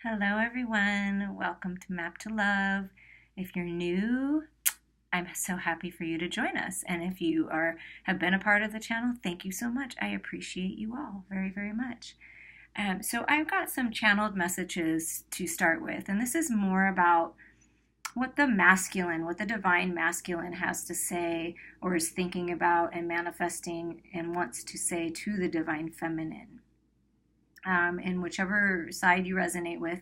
Hello, everyone. Welcome to Map to Love. If you're new, I'm so happy for you to join us. And if you have been a part of the channel, thank you so much. I appreciate you all very, very much. So I've got some channeled messages to start with, and this is more about what the divine masculine has to say or is thinking about and manifesting and wants to say to the divine feminine. And whichever side you resonate with,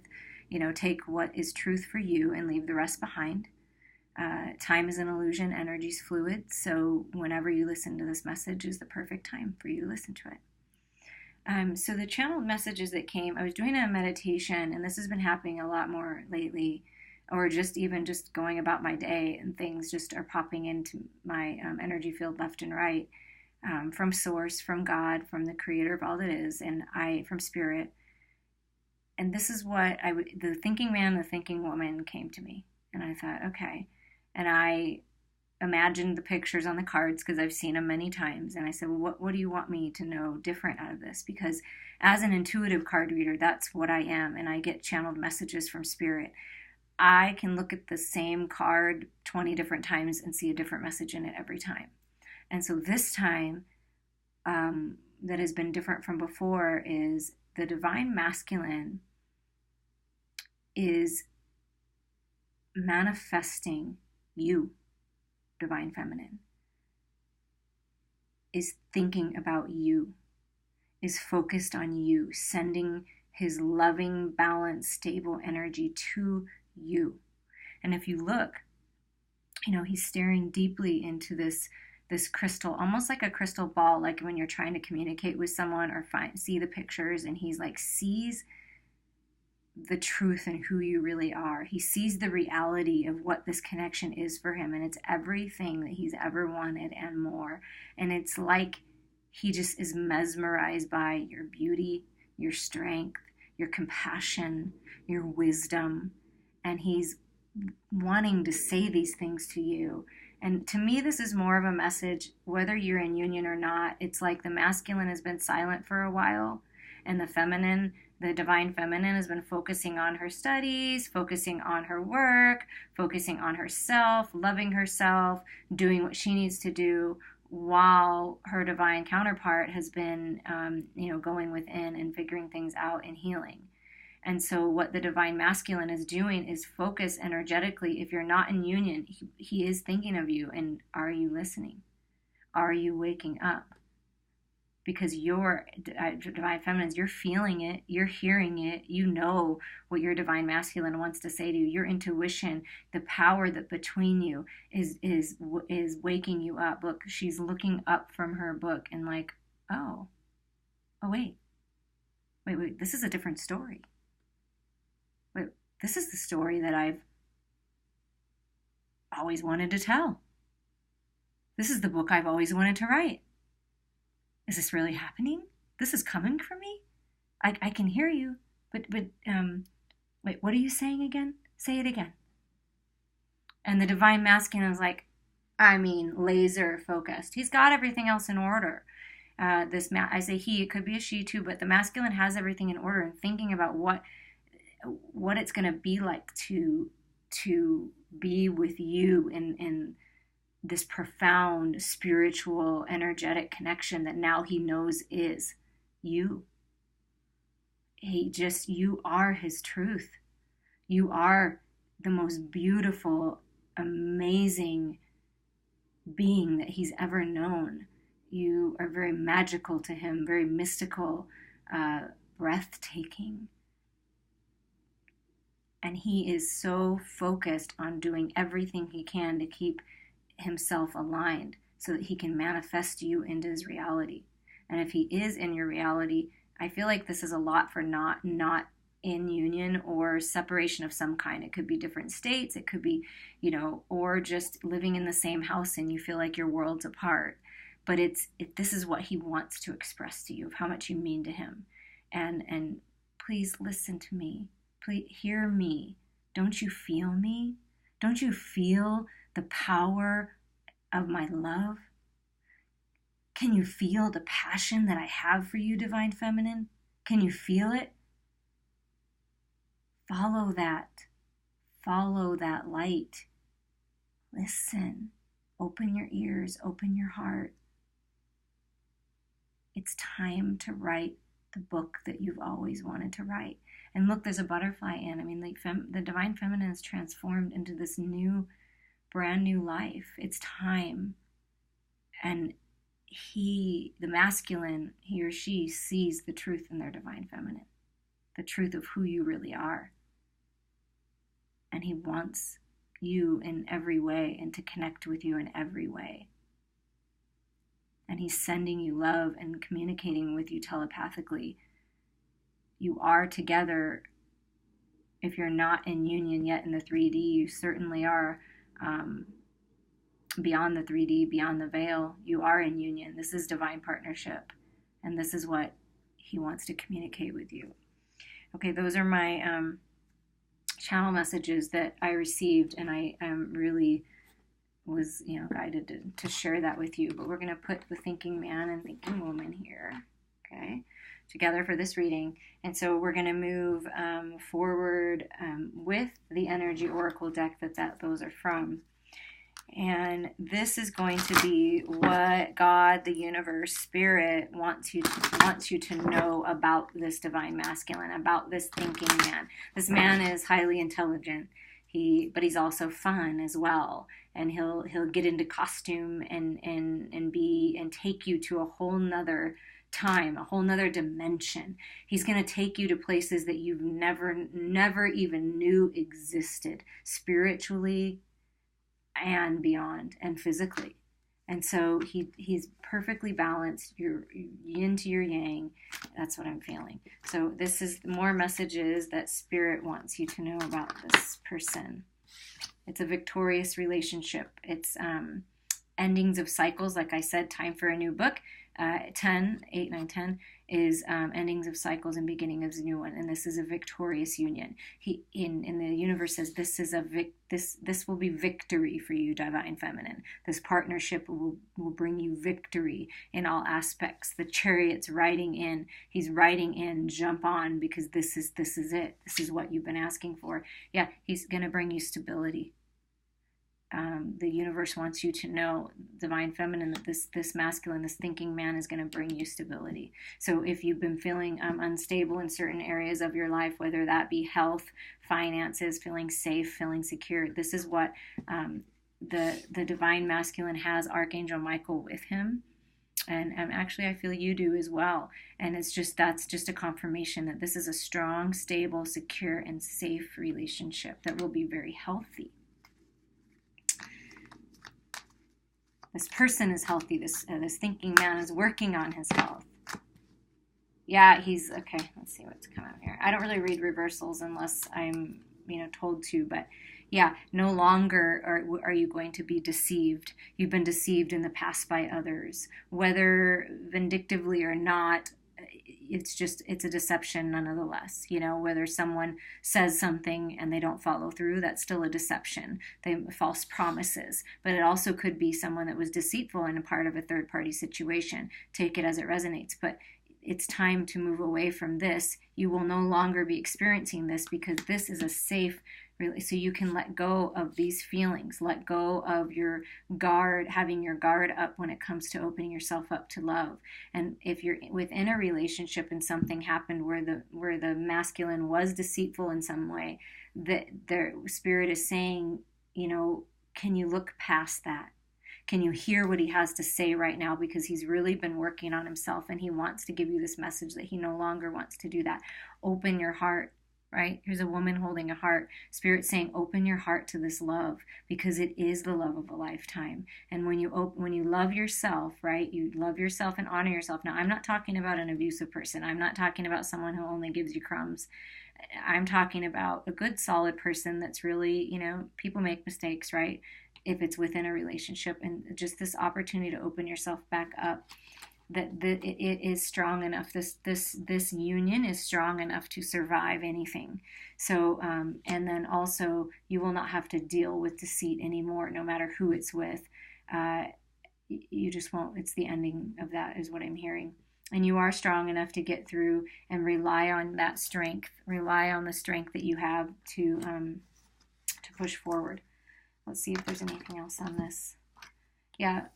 take what is truth for you and leave the rest behind. Time is an illusion, energy is fluid, so whenever you listen to this message is the perfect time for you to listen to it. So the channeled messages that came, I was doing a meditation, and this has been happening a lot more lately, or just going about my day, and things just are popping into my energy field left and right. From source, from God, from the creator of all that is, and from spirit. And this is what the thinking man, the thinking woman came to me. And I thought, okay. And I imagined the pictures on the cards because I've seen them many times. And I said, well, what do you want me to know different out of this? Because as an intuitive card reader, that's what I am. And I get channeled messages from spirit. I can look at the same card 20 different times and see a different message in it every time. And so this time, that has been different from before, is the divine masculine is manifesting you, divine feminine, is thinking about you, is focused on you, sending his loving, balanced, stable energy to you. And if you look, he's staring deeply into this crystal, almost like a crystal ball, like when you're trying to communicate with someone or see the pictures, and he's like sees the truth and who you really are. He sees the reality of what this connection is for him, and it's everything that he's ever wanted and more. And it's like he just is mesmerized by your beauty, your strength, your compassion, your wisdom, and he's wanting to say these things to you. And to me, this is more of a message, whether you're in union or not. It's like the masculine has been silent for a while, and the divine feminine, has been focusing on her studies, focusing on her work, focusing on herself, loving herself, doing what she needs to do, while her divine counterpart has been, going within and figuring things out and healing. And so what the divine masculine is doing is focus energetically. If you're not in union, he is thinking of you. And are you listening? Are you waking up? Because you're divine feminine, you're feeling it, you're hearing it, you know what your divine masculine wants to say to you. Your intuition, the power that between you is waking you up. Look, she's looking up from her book and like, oh wait, this is a different story. This is the story that I've always wanted to tell. This is the book I've always wanted to write. Is this really happening? This is coming for me? I can hear you, but wait, what are you saying again? Say it again. And the divine masculine is like, laser focused. He's got everything else in order. I say he, it could be a she too, but the masculine has everything in order and thinking about what it's going to be like to be with you in this profound spiritual energetic connection that now he knows is you. You are his truth. You are the most beautiful, amazing being that he's ever known. You are very magical to him, very mystical, breathtaking. And he is so focused on doing everything he can to keep himself aligned so that he can manifest you into his reality. And if he is in your reality, I feel like this is a lot for not in union or separation of some kind. It could be different states, it could be, or just living in the same house and you feel like you're worlds apart. But this is what he wants to express to you, of how much you mean to him. And please listen to me. Please hear me. Don't you feel me? Don't you feel the power of my love? Can you feel the passion that I have for you, divine feminine? Can you feel it? Follow that. Follow that light. Listen. Open your ears. Open your heart. It's time to write the book that you've always wanted to write. And look, there's a butterfly in. I mean, the divine feminine is transformed into this new, brand new life. It's time. And the masculine, he or she sees the truth in their divine feminine, the truth of who you really are. And he wants you in every way and to connect with you in every way. And he's sending you love and communicating with you telepathically. You are together. If you're not in union yet in the 3D, you certainly are beyond the 3D, beyond the veil. You are in union. This is divine partnership. And this is what he wants to communicate with you. Okay, those are my channel messages that I received, and I really was, guided to share that with you. But we're going to put the thinking man and thinking woman here, okay, together for this reading. And so we're going to move forward with the energy oracle deck those are from. And this is going to be what God, the universe, spirit wants you to know about this divine masculine, about this thinking man. This man is highly intelligent. But he's also fun as well. And he'll get into costume and take you to a whole nother time, a whole nother dimension. He's going to take you to places that you've never even knew existed, spiritually and beyond, and physically. And so he's perfectly balanced, your yin to your yang. That's what I'm feeling. So this is more messages that spirit wants you to know about this person. It's a victorious relationship. It's endings of cycles. Like I said, time for a new book. 10 is endings of cycles and beginning of a new one. And this is a victorious union. He in the universe says this is this will be victory for you, divine feminine. This partnership will bring you victory in all aspects. The chariot's riding in. He's riding in. Jump on, because this is it. This is what you've been asking for. Yeah, he's going to bring you stability. The universe wants you to know, divine feminine, that this masculine, this thinking man is going to bring you stability. So if you've been feeling unstable in certain areas of your life, whether that be health, finances, feeling safe, feeling secure, this is what the divine masculine has Archangel Michael with him. And actually I feel you do as well. And that's just a confirmation that this is a strong, stable, secure, and safe relationship that will be very healthy. This person is healthy. This thinking man is working on his health. Yeah, he's okay. Let's see what's coming out here. I don't really read reversals unless I'm told to, but yeah, no longer are you going to be deceived. You've been deceived in the past by others, whether vindictively or not. It's a deception nonetheless. Whether someone says something and they don't follow through, that's still a deception. False promises. But it also could be someone that was deceitful and a part of a third party situation. Take it as it resonates. But it's time to move away from this. You will no longer be experiencing this, because this is a safe, really, so you can let go of these feelings, let go of your guard, having your guard up when it comes to opening yourself up to love. And if you're within a relationship and something happened where the masculine was deceitful in some way, that their spirit is saying, can you look past that? Can you hear what he has to say right now? Because he's really been working on himself, and he wants to give you this message that he no longer wants to do that. Open your heart, right? Here's a woman holding a heart. Spirit saying, open your heart to this love, because it is the love of a lifetime. And when you love yourself, right? You love yourself and honor yourself. Now, I'm not talking about an abusive person. I'm not talking about someone who only gives you crumbs. I'm talking about a good, solid person that's really, people make mistakes, right? If it's within a relationship, and just this opportunity to open yourself back up, that it is strong enough. This union is strong enough to survive anything. So, and then also you will not have to deal with deceit anymore, no matter who it's with. You just won't. It's the ending of that, is what I'm hearing. And you are strong enough to get through, and rely on that strength. Rely on the strength that you have to push forward. Let's see if there's anything else on this. Yeah,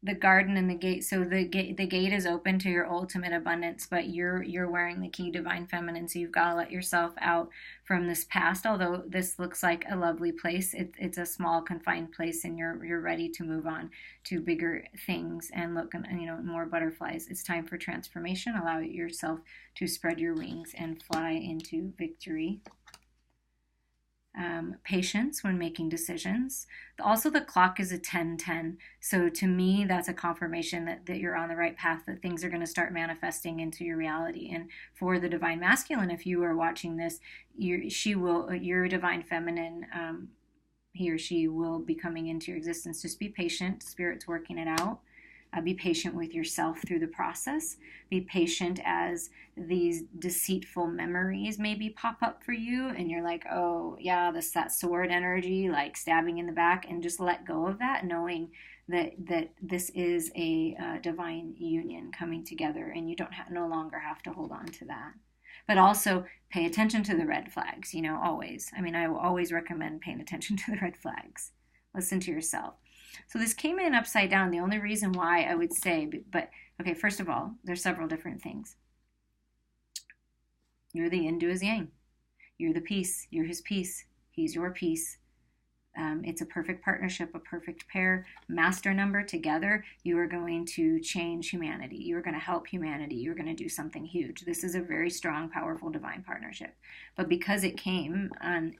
the garden and the gate. So the gate is open to your ultimate abundance, but you're wearing the key, divine feminine. So you've got to let yourself out from this past. Although this looks like a lovely place, it's a small confined place, and you're ready to move on to bigger things and look, more butterflies. It's time for transformation. Allow yourself to spread your wings and fly into victory. Patience when making decisions. Also, the clock is a 10:10. So to me, that's a confirmation that you're on the right path, that things are going to start manifesting into your reality. And for the divine masculine, if you are watching this, your divine feminine, he or she will be coming into your existence. Just be patient. Spirit's working it out. Be patient with yourself through the process. Be patient as these deceitful memories maybe pop up for you, and you're like, oh yeah, that sword energy, like stabbing in the back, and just let go of that, knowing that this is a divine union coming together, and you no longer have to hold on to that. But also pay attention to the red flags. Always. I will always recommend paying attention to the red flags. Listen to yourself. So this came in upside down. The only reason why I would say, okay, first of all, there's several different things. You're the yin to his yang. You're the peace. You're his peace. He's your peace. It's a perfect partnership, a perfect pair. Master number together, you are going to change humanity. You are going to help humanity. You're going to do something huge. This is a very strong, powerful, divine partnership. But because it came on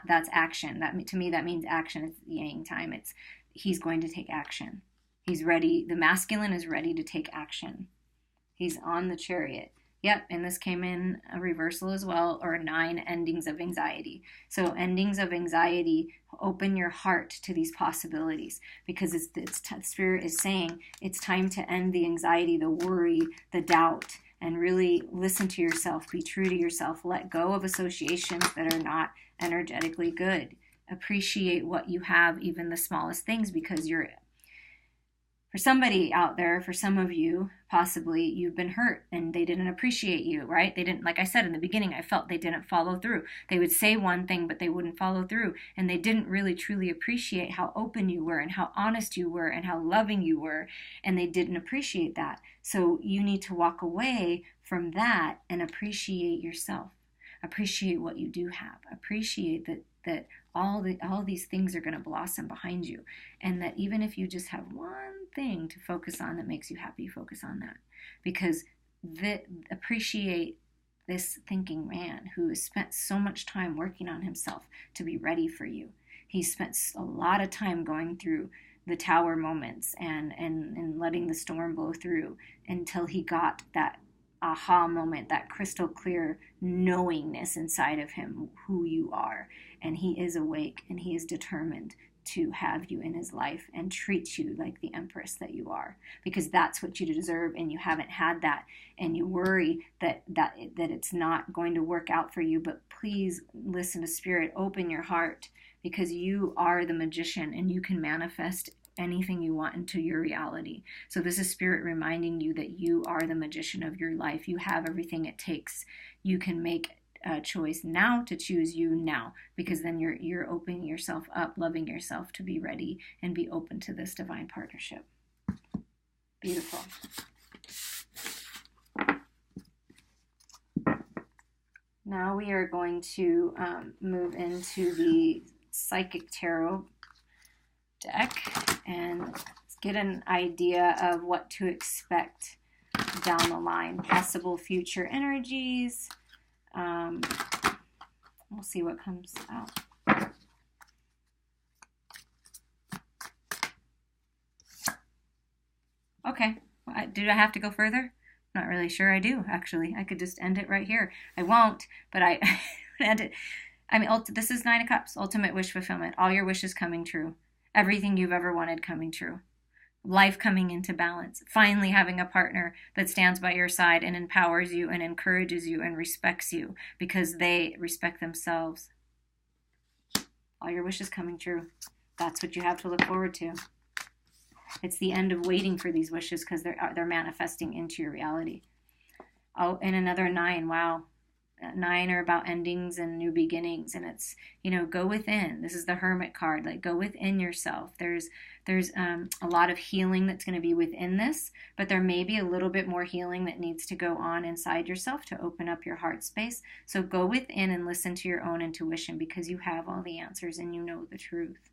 that's action. To me, that means action. It's yang time. He's going to take action. He's ready. The masculine is ready to take action. He's on the chariot. Yep, and this came in a reversal as well, or 9 endings of anxiety. So endings of anxiety, open your heart to these possibilities, because Spirit is saying it's time to end the anxiety, the worry, the doubt, and really listen to yourself, be true to yourself, let go of associations that are not energetically good. Appreciate what you have, even the smallest things, because for somebody out there, for some of you, possibly you've been hurt and they didn't appreciate you, right? They didn't, like I said in the beginning, I felt they didn't follow through. They would say one thing, but they wouldn't follow through. And they didn't really truly appreciate how open you were and how honest you were and how loving you were. And they didn't appreciate that. So you need to walk away from that and appreciate yourself. Appreciate what you do have. Appreciate that all these things are going to blossom behind you, and that even if you just have one thing to focus on that makes you happy, focus on that, because appreciate this thinking man who has spent so much time working on himself to be ready for you. He spent a lot of time going through the tower moments and letting the storm blow through until he got that aha moment, that crystal clear knowingness inside of him who you are. And he is awake, and he is determined to have you in his life and treat you like the empress that you are, because that's what you deserve, and you haven't had that, and you worry that it's not going to work out for you. But please listen to Spirit, open your heart, because you are the magician and you can manifest anything you want into your reality. So this is Spirit reminding you that you are the magician of your life. You have everything it takes. You can make a choice now to choose you now, because then you're opening yourself up, loving yourself to be ready and be open to this divine partnership. Beautiful. Now we are going to move into the Psychic Tarot deck and get an idea of what to expect down the line, possible future energies. We'll see what comes out. Okay, did I have to go further? Not really sure I do, actually. I could just end it right here. I won't, but I end it. This is 9 of Cups, ultimate wish fulfillment. All your wishes coming true. Everything you've ever wanted coming true. Life coming into balance. Finally having a partner that stands by your side and empowers you and encourages you and respects you because they respect themselves. All your wishes coming true. That's what you have to look forward to. It's the end of waiting for these wishes because they're manifesting into your reality. Oh, and another 9. Wow. 9 are about endings and new beginnings, and it's, go within. This is the Hermit card. Like, go within yourself. There's a lot of healing that's going to be within this, but there may be a little bit more healing that needs to go on inside yourself to open up your heart space. So go within and listen to your own intuition, because you have all the answers and you know the truth.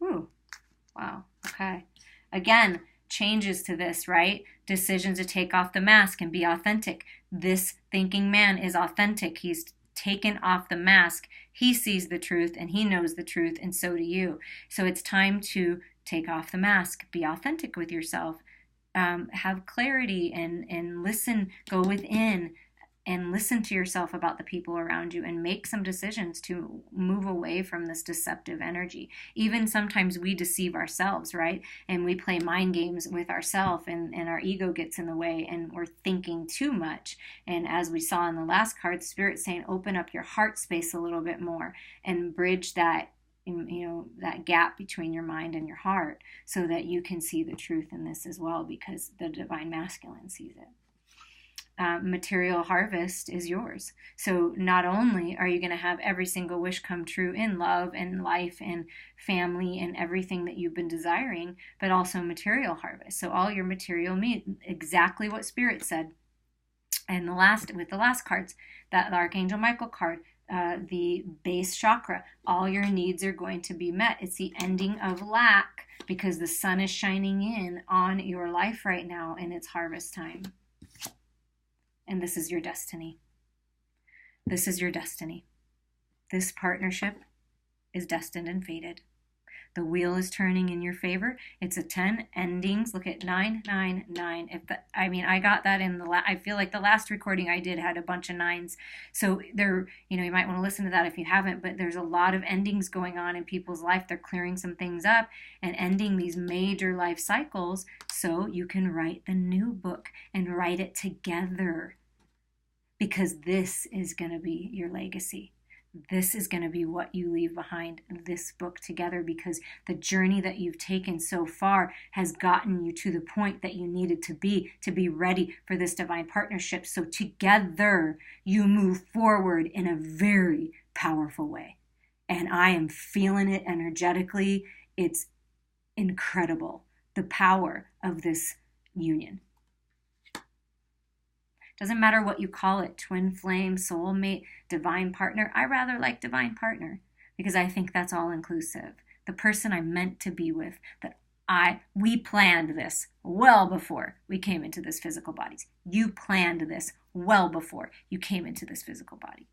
Ooh, wow. Okay. Again, changes to this, right? Decision to take off the mask and be authentic. This thinking man is authentic. He's taken off the mask. He sees the truth and he knows the truth, and so do you. So it's time to take off the mask, be authentic with yourself, have clarity and listen, go within and listen to yourself about the people around you, and make some decisions to move away from this deceptive energy. Even sometimes we deceive ourselves, right? And we play mind games with ourselves, and our ego gets in the way, and we're thinking too much. And as we saw in the last card, Spirit's saying, open up your heart space a little bit more and bridge that that gap between your mind and your heart, so that you can see the truth in this as well, because the divine masculine sees it. Material harvest is yours. So not only are you going to have every single wish come true in love and life and family and everything that you've been desiring, but also material harvest. So all your material needs, exactly what Spirit said. And with the last cards, that Archangel Michael card, the base chakra, all your needs are going to be met. It's the ending of lack, because the sun is shining in on your life right now, and it's harvest time. And this is your destiny. This is your destiny. This partnership is destined and fated. The wheel is turning in your favor. It's a 10 endings. Look at 999. I got that in I feel like the last recording I did had a bunch of 9s. So there, you might want to listen to that if you haven't, but there's a lot of endings going on in people's life. They're clearing some things up and ending these major life cycles, so you can write the new book and write it together, because this is going to be your legacy. This is going to be what you leave behind, this book together, because the journey that you've taken so far has gotten you to the point that you needed to be ready for this divine partnership. So together you move forward in a very powerful way. And I am feeling it energetically. It's incredible, the power of this union. Doesn't matter what you call it, twin flame, soulmate, divine partner. I rather like divine partner, because I think that's all inclusive. The person I'm meant to be with, we planned this well before we came into this physical bodies. You planned this well before you came into this physical body.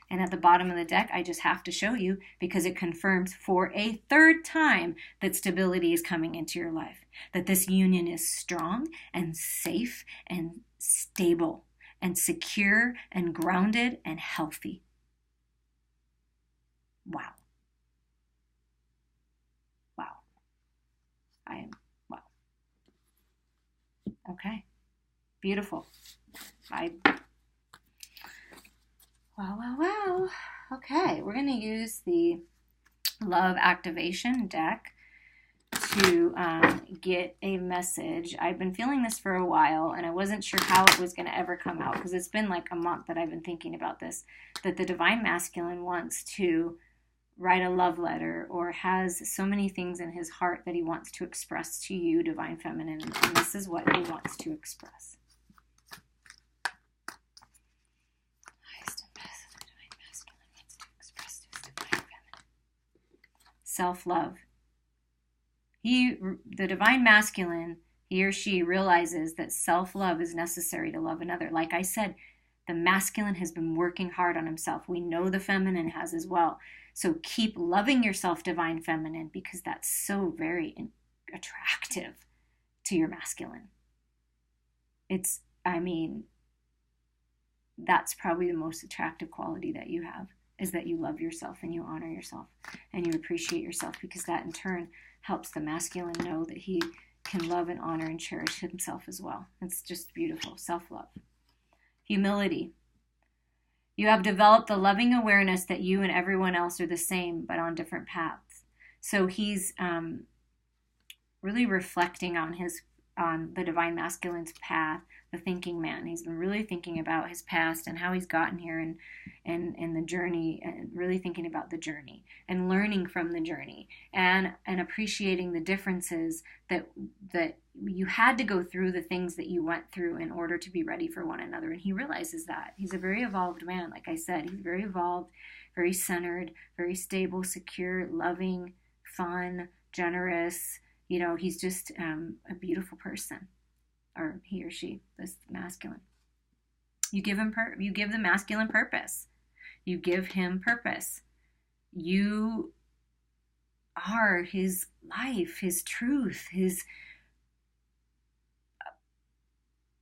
And at the bottom of the deck, I just have to show you, because it confirms for a third time that stability is coming into your life, that this union is strong and safe and stable and secure and grounded and healthy. Wow. Wow. Wow. Okay. Beautiful. Wow. Okay, we're going to use the Love Activation deck to get a message. I've been feeling this for a while, and I wasn't sure how it was going to ever come out, because it's been like a month that I've been thinking about this, that the divine masculine wants to write a love letter, or has so many things in his heart that he wants to express to you, divine feminine, and this is what he wants to express. Self-love. The divine masculine, he or she realizes that self-love is necessary to love another. Like I said, the masculine has been working hard on himself. We know the feminine has as well. So keep loving yourself, divine feminine, because that's so very attractive to your masculine. That's probably the most attractive quality that you have, is that you love yourself and you honor yourself and you appreciate yourself, because that in turn helps the masculine know that he can love and honor and cherish himself as well. It's just beautiful. Self-love. Humility. You have developed the loving awareness that you and everyone else are the same, but on different paths. So he's really reflecting on the divine masculine's path, the thinking man. He's been really thinking about his past and how he's gotten here, and the journey, and really thinking about the journey and learning from the journey, and appreciating the differences that you had to go through, the things that you went through in order to be ready for one another. And he realizes that. He's a very evolved man. Like I said, he's very evolved, very centered, very stable, secure, loving, fun, generous. He's just a beautiful person, or he or she, this masculine. You give the masculine purpose. You give him purpose. You are his life, his truth, his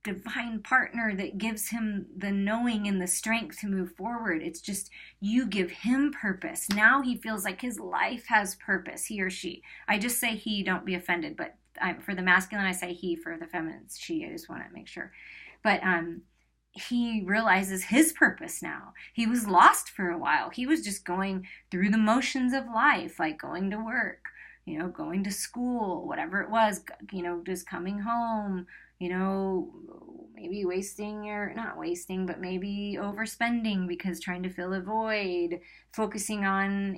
divine partner that gives him the knowing and the strength to move forward. It's just, you give him purpose. Now he feels like his life has purpose, he or she. I just say he, don't be offended, but for the masculine I say he, for the feminine she. I just want to make sure. But he realizes his purpose now. He was lost for a while. He was just going through the motions of life, like going to work, going to school, whatever it was, just coming home, maybe not wasting, but maybe overspending because trying to fill a void, focusing on,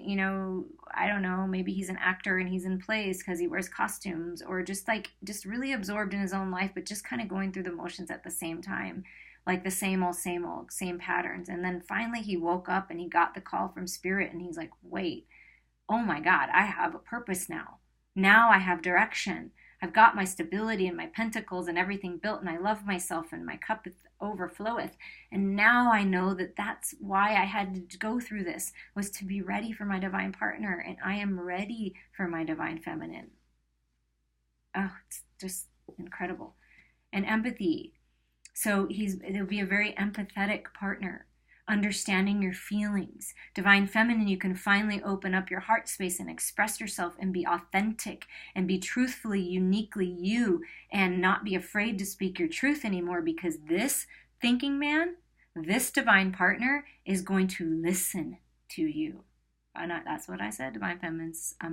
I don't know, maybe he's an actor and he's in plays because he wears costumes, or just really absorbed in his own life, but just kind of going through the motions at the same time, like the same old, same patterns. And then finally he woke up and he got the call from spirit, and he's like, wait, oh my God, I have a purpose now. Now I have direction. I've got my stability and my pentacles and everything built, and I love myself, and my cup overfloweth. And now I know that that's why I had to go through this, was to be ready for my divine partner, and I am ready for my divine feminine. Oh, it's just incredible. And empathy. So it'll be a very empathetic partner, understanding your feelings. Divine feminine, you can finally open up your heart space and express yourself and be authentic and be truthfully, uniquely you, and not be afraid to speak your truth anymore, because this thinking man, this divine partner, is going to listen to you. That's what I said. Divine feminine's a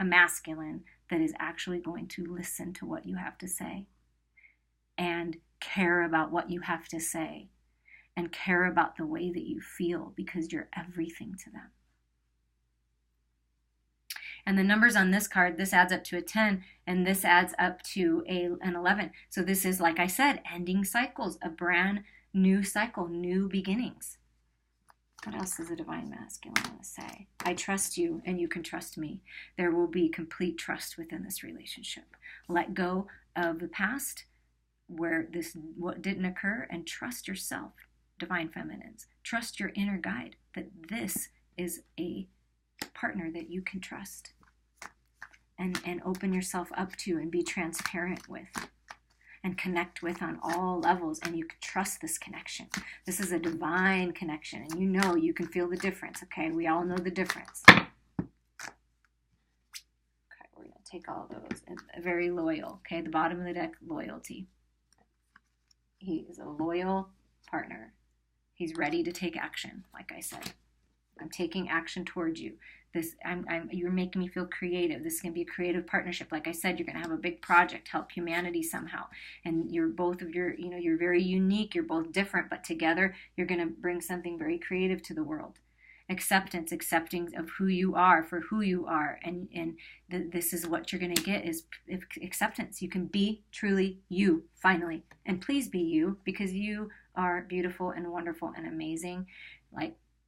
masculine that is actually going to listen to what you have to say and care about what you have to say, and care about the way that you feel, because you're everything to them. And the numbers on this card, this adds up to a 10, and this adds up to an 11. So this is, like I said, ending cycles, a brand new cycle, new beginnings. What else does the divine masculine want to say? I trust you, and you can trust me. There will be complete trust within this relationship. Let go of the past, where what didn't occur, and trust yourself. Divine feminines, trust your inner guide, that this is a partner that you can trust and open yourself up to, and be transparent with, and connect with on all levels. And you can trust this connection. This is a divine connection, and you can feel the difference. Okay, we all know the difference. Okay, we're going to take all those. And very loyal. Okay, the bottom of the deck, loyalty. He is a loyal partner. He's ready to take action. Like I said, I'm taking action towards you. You're making me feel creative. This is going to be a creative partnership. Like I said, you're going to have a big project, help humanity somehow. And you're very unique. You're both different, but together you're going to bring something very creative to the world. Acceptance, accepting of who you are for who you are. And this is what you're going to get, is acceptance. You can be truly you, finally. And please be you, because you are beautiful and wonderful and amazing.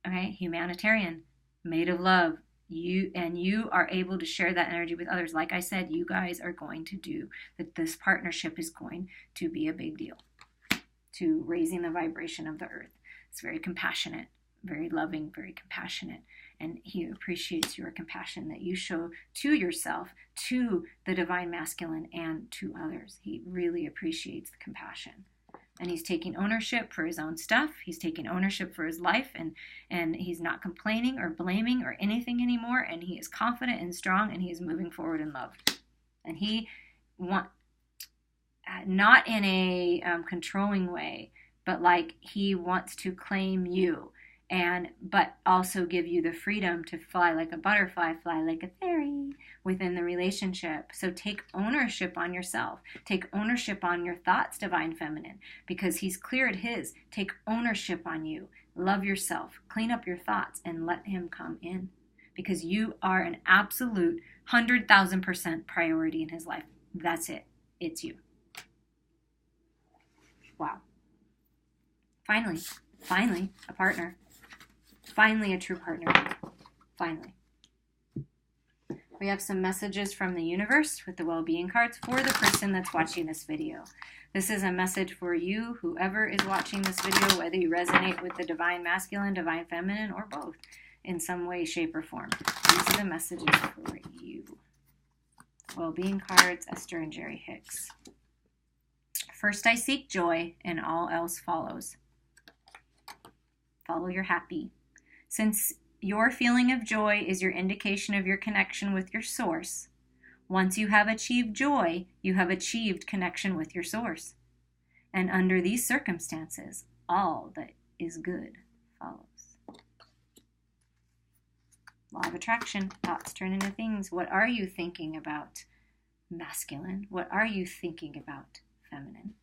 Humanitarian, made of love. You are able to share that energy with others. Like I said, you guys are going to do that. This partnership is going to be a big deal to raising the vibration of the earth. It's very compassionate, very loving, very compassionate. And he appreciates your compassion that you show to yourself, to the divine masculine, and to others. He really appreciates the compassion. And he's taking ownership for his own stuff. He's taking ownership for his life, and he's not complaining or blaming or anything anymore. And he is confident and strong, and he is moving forward in love. And he not in a controlling way, but like he wants to claim you. but also give you the freedom to fly like a butterfly, fly like a fairy within the relationship. So take ownership on yourself. Take ownership on your thoughts, Divine Feminine, because he's cleared his. Take ownership on you. Love yourself. Clean up your thoughts and let him come in, because you are an absolute 100,000% priority in his life. That's it. It's you. Wow. Finally, a partner. Finally, a true partner. Finally. We have some messages from the universe with the well-being cards for the person that's watching this video. This is a message for you, whoever is watching this video, whether you resonate with the Divine Masculine, Divine Feminine, or both in some way, shape, or form. These are the messages for you. Well-being cards, Esther and Jerry Hicks. First I seek joy, and all else follows. Follow your happy. Since your feeling of joy is your indication of your connection with your source, once you have achieved joy, you have achieved connection with your source. And under these circumstances, all that is good follows. Law of attraction, thoughts turn into things. What are you thinking about, masculine? What are you thinking about, feminine?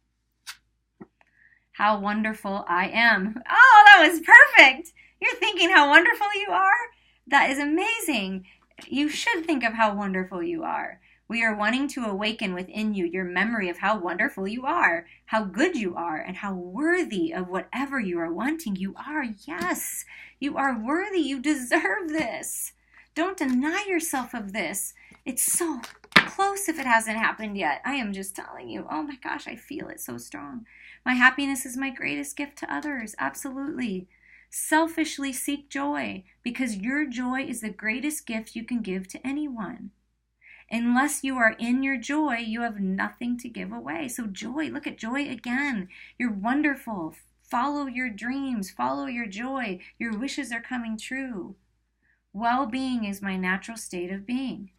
How wonderful I am. Oh, that was perfect. You're thinking how wonderful you are? That is amazing. You should think of how wonderful you are. We are wanting to awaken within you your memory of how wonderful you are, how good you are, and how worthy of whatever you are wanting you are. Yes, you are worthy. You deserve this. Don't deny yourself of this. It's so close if it hasn't happened yet. I am just telling you. Oh my gosh, I feel it so strong. My happiness is my greatest gift to others. Absolutely. Selfishly seek joy, because your joy is the greatest gift you can give to anyone. Unless you are in your joy, you have nothing to give away. So joy, look at joy again. You're wonderful. Follow your dreams. Follow your joy. Your wishes are coming true. Well-being is my natural state of being.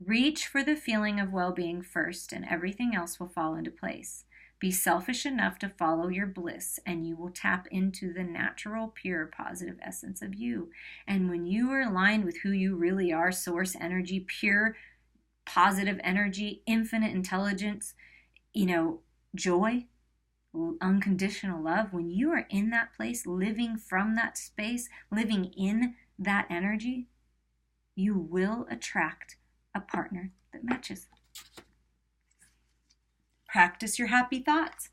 Reach for the feeling of well-being first, and everything else will fall into place. Be selfish enough to follow your bliss, and you will tap into the natural, pure, positive essence of you. And when you are aligned with who you really are, source energy, pure, positive energy, infinite intelligence, joy, unconditional love, when you are in that place, living from that space, living in that energy, you will attract a partner that matches. Practice your happy thoughts.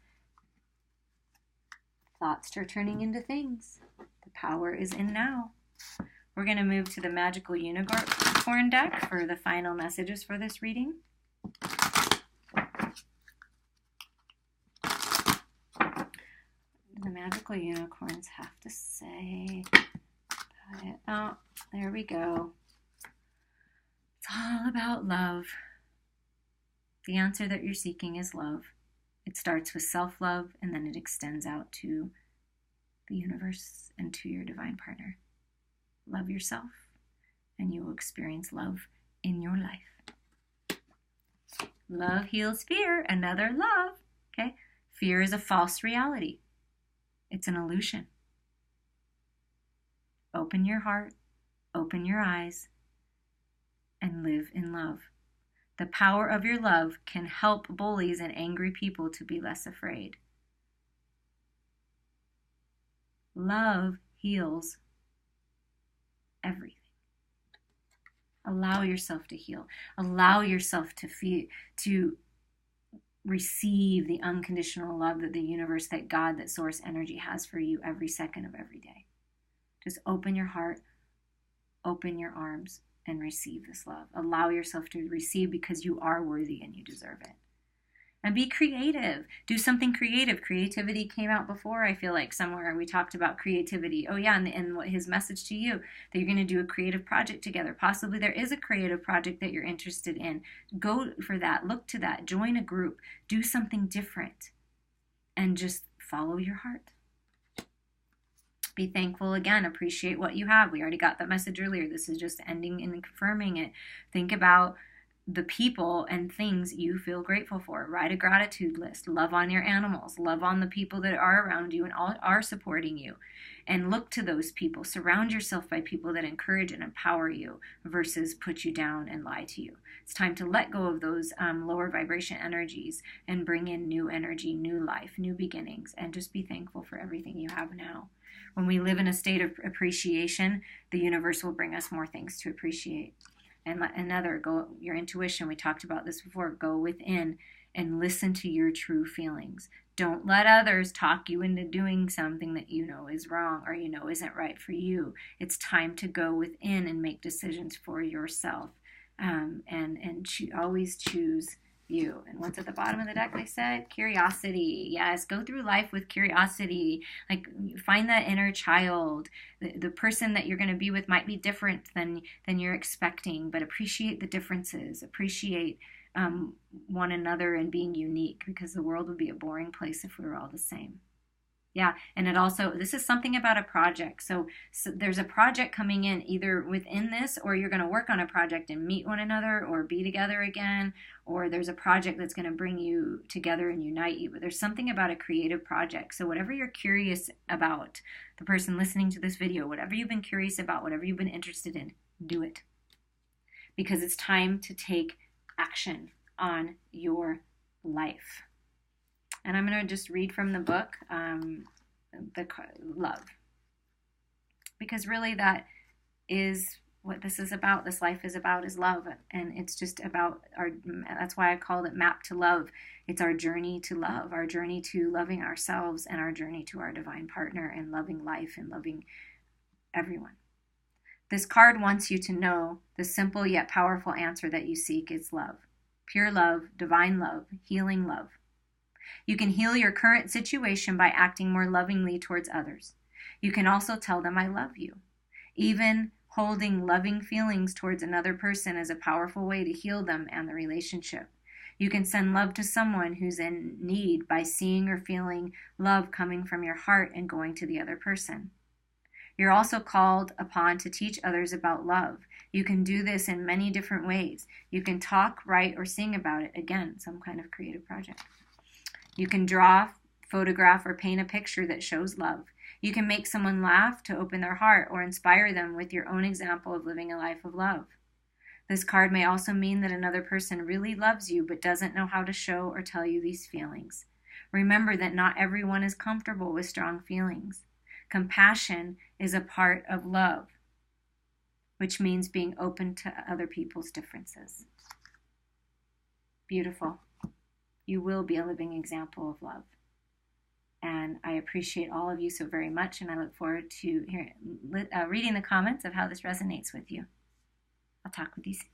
Thoughts are turning into things. The power is in now. We're going to move to the Magical Unicorn deck for the final messages for this reading. The Magical Unicorns have to say about it. Oh, there we go. It's all about love. The answer that you're seeking is love. It starts with self-love, and then it extends out to the universe and to your divine partner. Love yourself, and you will experience love in your life. Love heals fear. Another love. Okay? Fear is a false reality. It's an illusion. Open your heart, open your eyes, and live in love. The power of your love can help bullies and angry people to be less afraid. Love heals everything. Allow yourself to heal. Allow yourself to feel, to receive the unconditional love that the universe, that God, that source energy has for you every second of every day. Just open your heart, open your arms, and receive this love. Allow yourself to receive, because you are worthy and you deserve it. And be creative. Do something creative. Creativity came out before, I feel like, somewhere. We talked about creativity. Oh yeah, and what his message to you, that you're going to do a creative project together. Possibly there is a creative project that you're interested in. Go for that. Look to that. Join a group. Do something different. And just follow your heart. Be thankful again. Appreciate what you have. We already got that message earlier. This is just ending and confirming it. Think about the people and things you feel grateful for. Write a gratitude list. Love on your animals. Love on the people that are around you and are supporting you. And look to those people. Surround yourself by people that encourage and empower you versus put you down and lie to you. It's time to let go of those lower vibration energies and bring in new energy, new life, new beginnings, and just be thankful for everything you have now. When we live in a state of appreciation, the universe will bring us more things to appreciate. And another, go your intuition. We talked about this before. Go within and listen to your true feelings. Don't let others talk you into doing something that you know is wrong or you know isn't right for you. It's time to go within and make decisions for yourself, and always choose you. And what's at the bottom of the deck, they said? Curiosity. Yes, go through life with curiosity. Like, find that inner child. The person that you're going to be with might be different than you're expecting, but appreciate the differences. Appreciate one another and being unique, because the world would be a boring place if we were all the same. Yeah, and it also, this is something about a project. So there's a project coming in either within this, or you're going to work on a project and meet one another or be together again, or there's a project that's going to bring you together and unite you. But there's something about a creative project. So whatever you're curious about, the person listening to this video, whatever you've been curious about, whatever you've been interested in, do it. Because it's time to take action on your life. And I'm going to just read from the book, the love. Because really that is what this is about. This life is about, is love. And it's just about that's why I called it Map to Love. It's our journey to love, our journey to loving ourselves, and our journey to our divine partner and loving life and loving everyone. This card wants you to know the simple yet powerful answer that you seek is love. Pure love, divine love, healing love. You can heal your current situation by acting more lovingly towards others. You can also tell them, I love you. Even holding loving feelings towards another person is a powerful way to heal them and the relationship. You can send love to someone who's in need by seeing or feeling love coming from your heart and going to the other person. You're also called upon to teach others about love. You can do this in many different ways. You can talk, write, or sing about it. Again, some kind of creative project. You can draw, photograph, or paint a picture that shows love. You can make someone laugh to open their heart or inspire them with your own example of living a life of love. This card may also mean that another person really loves you but doesn't know how to show or tell you these feelings. Remember that not everyone is comfortable with strong feelings. Compassion is a part of love, which means being open to other people's differences. Beautiful. You will be a living example of love. And I appreciate all of you so very much, and I look forward to reading the comments of how this resonates with you. I'll talk with you soon.